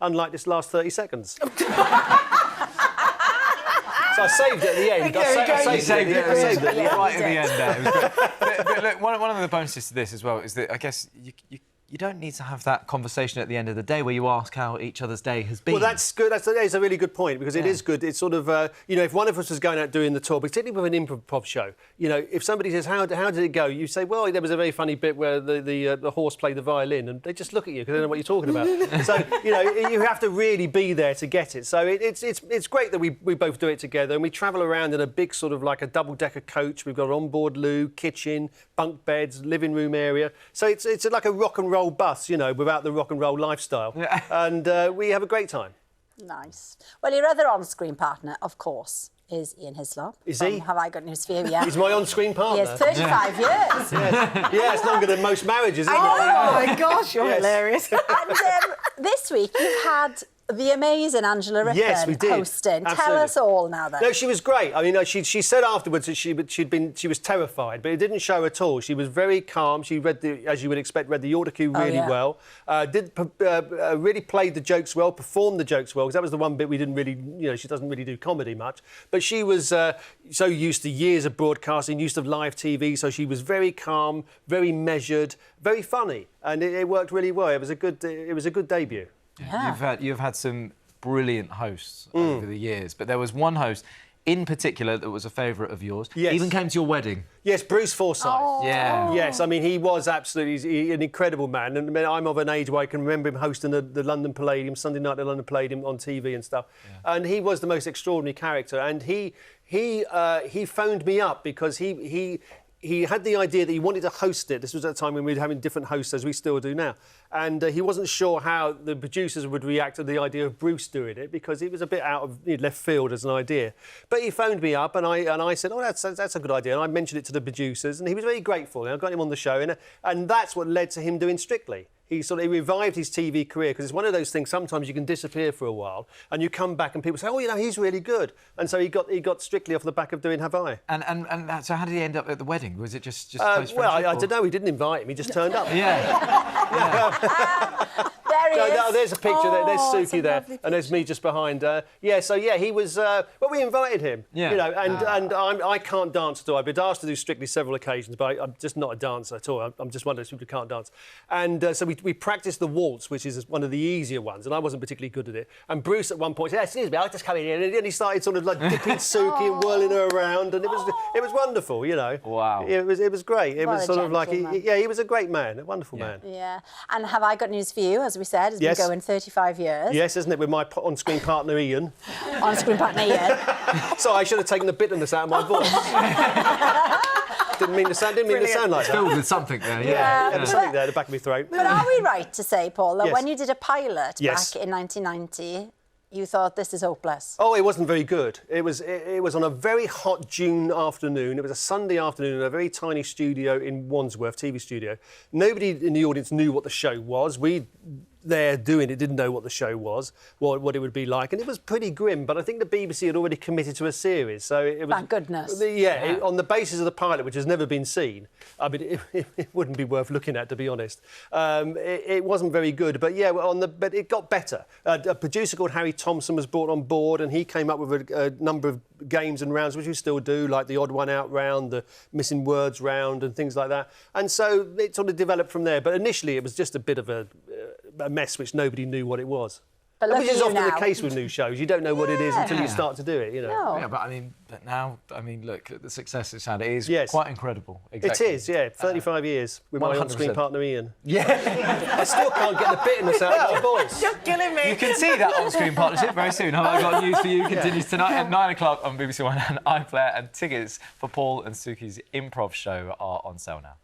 unlike this last 30 seconds. So I saved it at the end. I saved it right at the end there. It was great. But look, one of the bonuses to this as well is that I guess you don't need to have that conversation at the end of the day where you ask how each other's day has been. Well, that's good. That's a really good point, because it is good. It's sort of, you know, if one of us was going out doing the tour, particularly with an improv show, you know, if somebody says, how did it go? You say, well, there was a very funny bit where the horse played the violin, and they just look at you because they don't know what you're talking about. So, you know, you have to really be there to get it. So it's great that we both do it together, and we travel around in a big sort of like a double-decker coach. We've got an onboard loo, kitchen, bunk beds, living room area. So it's like a rock and roll bus, you know, without the rock and roll lifestyle. Yeah. And we have a great time. Nice. Well, your other on-screen partner, of course, is Ian Hislop. Is he? Have I got news for you? Yeah. He's my on-screen partner. He has 35 years. Yes. Yeah, it's longer than most marriages, isn't it? Oh, my gosh, you're hilarious. And this week you've had the amazing Angela Rippon hosting. Absolutely. Tell us all now, then. No, she was great. I mean, she said afterwards that she was terrified, but it didn't show at all. She was very calm. She read as you would expect, read the order cue really well. Really played the jokes well, performed the jokes well, because that was the one bit we didn't really, you know, she doesn't really do comedy much. But she was so used to years of broadcasting, used to live TV, so she was very calm, very measured, very funny, and it worked really well. It was a good debut. Yeah. You've had some brilliant hosts over the years, but there was one host in particular that was a favourite of yours. Yes. Even came to your wedding. Yes, Bruce Forsyth. Oh. Yeah. Yes, I mean, he was absolutely an incredible man. And I mean, I'm of an age where I can remember him hosting the London Palladium, Sunday night at the London Palladium on TV and stuff. Yeah. And he was the most extraordinary character. And he phoned me up because he had the idea that he wanted to host it. This was at a time when we were having different hosts, as we still do now. And he wasn't sure how the producers would react to the idea of Bruce doing it, because it was a bit out of left field as an idea. But he phoned me up, and I said, oh, that's a good idea. And I mentioned it to the producers, and he was very grateful. And I got him on the show, and that's what led to him doing Strictly. He revived his TV career, because it's one of those things, sometimes you can disappear for a while and you come back and people say, oh, you know, he's really good. And so he got Strictly off the back of doing Have I. And so how did he end up at the wedding? Was it just close friendship? Well, I don't know. He didn't invite him. He just turned up. Yeah. There he is. There's a picture there. There's Suki there, and there's me just behind. He was. Well, we invited him. Yeah. You know, and I can't dance at all. I've been asked to do Strictly several occasions, but I'm just not a dancer at all. I'm just one of those people who can't dance. And so we practiced the waltz, which is one of the easier ones, and I wasn't particularly good at it. And Bruce at one point said, "Excuse me, I'll just come in here," and he started sort of like dipping Suki and whirling her around, and it was wonderful. You know. Wow. It was great. It was sort of like he was a great man, a wonderful man. Yeah. And have I got news for you? As we said, it's been going 35 years. Yes, isn't it? With my on-screen partner Ian. On-screen partner Ian. So I should have taken the bitterness out of my voice. Didn't mean to sound like that. Filled with something there. There was something there at the back of my throat. But are we right to say, Paul, that when you did a pilot back in 1990, you thought this is hopeless? Oh, it wasn't very good. It was on a very hot June afternoon. It was a Sunday afternoon in a very tiny studio in Wandsworth, TV studio. Nobody in the audience knew what the show was. We there doing it didn't know what the show was, what it would be like, and it was pretty grim. But I think the BBC had already committed to a series, so it was. Thank goodness. On the basis of the pilot, which has never been seen. I mean, it wouldn't be worth looking at, to be honest. It wasn't very good, but but it got better. A producer called Harry Thompson was brought on board, and he came up with a number of games and rounds, which we still do, like the odd one out round, the missing words round, and things like that. And so it sort of developed from there. But initially, it was just a bit of a mess which nobody knew what it was. But which is often the case with new shows. You don't know what it is until you start to do it, you know. No. Yeah, but now, look, the success it's had, it is quite incredible. Exactly. It is, yeah. 35 years with my on-screen partner Ian. Yeah. I still can't get the bitterness out of my voice. You're killing me. You can see that on-screen partnership very soon. Have I got news for you? Continues tonight at 9 o'clock on BBC One and iPlayer, and tickets for Paul and Suki's improv show are on sale now.